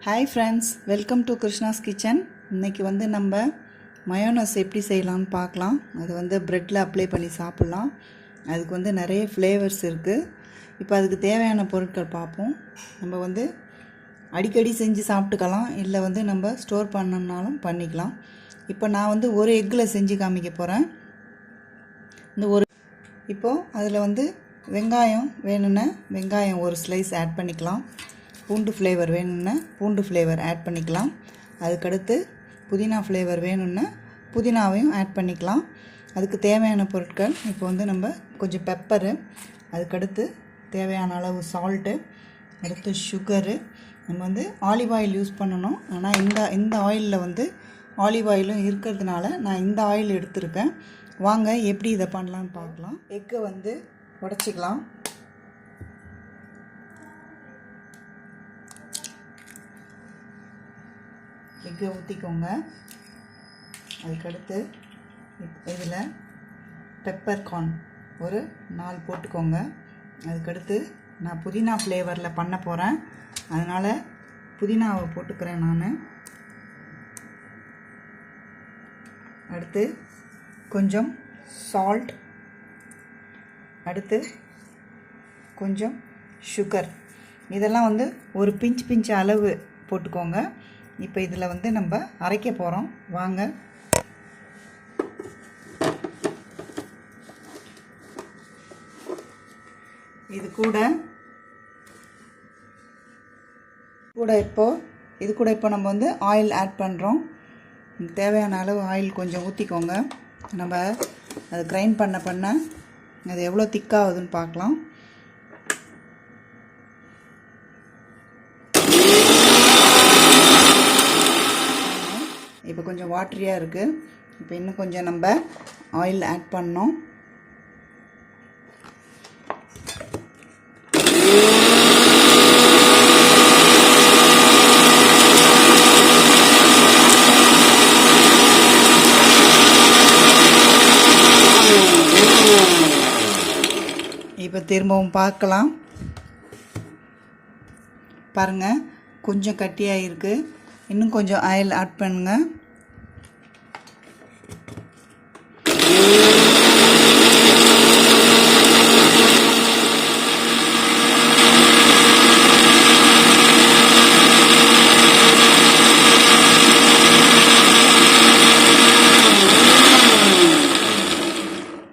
Hi friends, welcome to Krishna's kitchen. இன்றைக்கி வந்து நம்ம மயோனஸ் எப்படி செய்யலாம்னு பார்க்கலாம். அது வந்து ப்ரெட்டில் அப்ளை பண்ணி சாப்பிட்லாம். அதுக்கு வந்து நிறைய ஃப்ளேவர்ஸ் இருக்குது. இப்போ அதுக்கு தேவையான பொருட்கள் பார்ப்போம். நம்ம வந்து அடிக்கடி செஞ்சு சாப்பிட்டுக்கலாம், இல்லை வந்து நம்ம ஸ்டோர் பண்ணனாலும் பண்ணிக்கலாம். இப்போ நான் வந்து ஒரு எக்கில் செஞ்சு காமிக்க போகிறேன். இப்போது அதில் வந்து வெங்காயம் வேணும்னா வெங்காயம் ஒரு ஸ்லைஸ் ஆட் பண்ணிக்கலாம். பூண்டு ஃப்ளேவர் வேணும்னா பூண்டு ஃப்ளேவர் ஆட் பண்ணிக்கலாம். அதுக்கடுத்து புதினா ஃப்ளேவர் வேணும்னா புதினாவையும் ஆட் பண்ணிக்கலாம். அதுக்கு தேவையான பொருட்கள் இப்போ வந்து நம்ம கொஞ்சம் பெப்பரு, அதுக்கடுத்து தேவையான அளவு சால்ட்டு, அடுத்து சுகரு. நம்ம வந்து ஆலிவ் ஆயில் யூஸ் பண்ணணும். ஆனால் இந்த ஆயிலில் வந்து ஆலிவ் ஆயிலும் இருக்கிறதுனால நான் இந்த ஆயில் எடுத்திருக்கேன். வாங்க எப்படி இதை பண்ணலான்னு பார்க்கலாம். எக்கை வந்து உடச்சிக்கலாம். எக்கை ஊற்றிக்கோங்க. அதுக்கடுத்து இதில் பெப்பர் கார்ன் ஒரு 4 போட்டுக்கோங்க. அதுக்கடுத்து நான் புதினா ஃப்ளேவரில் பண்ண போகிறேன், அதனால் புதினாவை போட்டுக்கிறேன் நான். அடுத்து கொஞ்சம் சால்ட், அடுத்து கொஞ்சம் சுகர். இதெல்லாம் வந்து ஒரு பிஞ்ச் அளவு போட்டுக்கோங்க. இப்போ இதில் வந்து நம்ம அரைக்க போகிறோம். வாங்க. இது கூட இப்போ நம்ம வந்து ஆயில் ஆட் பண்ணுறோம். தேவையான அளவு ஆயில் கொஞ்சம் ஊற்றிக்கோங்க. நம்ம அதை கிரைண்ட் பண்ண அது எவ்வளோ திக்காகுதுன்னு பார்க்கலாம். இப்போ கொஞ்சம் வாட்டரியாக இருக்குது. இப்போ இன்னும் கொஞ்சம் நம்ம ஆயில் ஆட் பண்ணோம். இப்போ திரும்பவும் பார்க்கலாம். பாருங்கள், கொஞ்சம் கட்டியாக இருக்குது. இன்னும் கொஞ்சம் ஆயில் ஆட் பண்ணுங்க.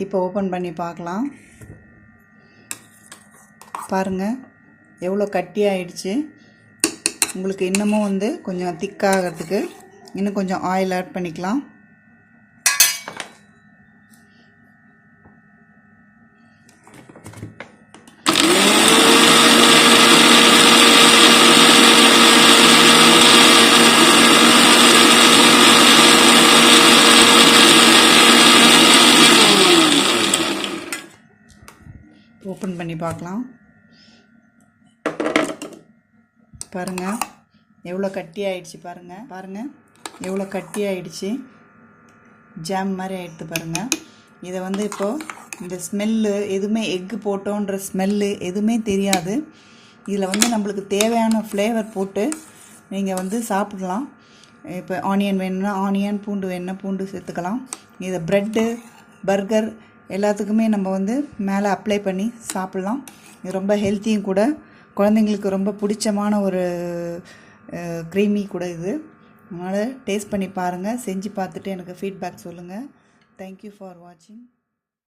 இப்போ ஓப்பன் பண்ணி பார்க்கலாம். பாருங்கள், எவ்வளோ கட்டியாகிடுச்சு. உங்களுக்கு இன்னமும் வந்து கொஞ்சம் திக்காகிறதுக்கு இன்னும் கொஞ்சம் ஆயில் ஆட் பண்ணிக்கலாம். ஓப்பன் பண்ணி பார்க்கலாம். பாருங்கள், எவ்வளோ கட்டி ஆயிடுச்சு. பாருங்கள் எவ்வளோ கட்டி ஆயிடுச்சு. ஜாம் மாதிரி ஆகிடுது பாருங்கள். இதை வந்து இப்போது இந்த ஸ்மெல்லு எதுவுமே, எக்கு போட்டோன்ற ஸ்மெல்லு எதுவுமே தெரியாது. இதில் வந்து நம்மளுக்கு தேவையான ஃப்ளேவர் போட்டு நீங்கள் வந்து சாப்பிடலாம். இப்போ ஆனியன் வேணும்னா ஆனியன், பூண்டு வேணும்னா பூண்டு சேர்த்துக்கலாம். இதை ப்ரெட்டு, பர்கர் எல்லாத்துக்குமே நம்ம வந்து மேலே அப்ளை பண்ணி சாப்பிட்லாம். இது ரொம்ப ஹெல்த்தியும் கூட. குழந்தைங்களுக்கு ரொம்ப பிடிச்சமான ஒரு க்ரீமி கூட இது. அதனால் டேஸ்ட் பண்ணி பாருங்கள். செஞ்சு பார்த்துட்டு எனக்கு ஃபீட்பேக் சொல்லுங்கள். தேங்க்யூ ஃபார் வாட்சிங்.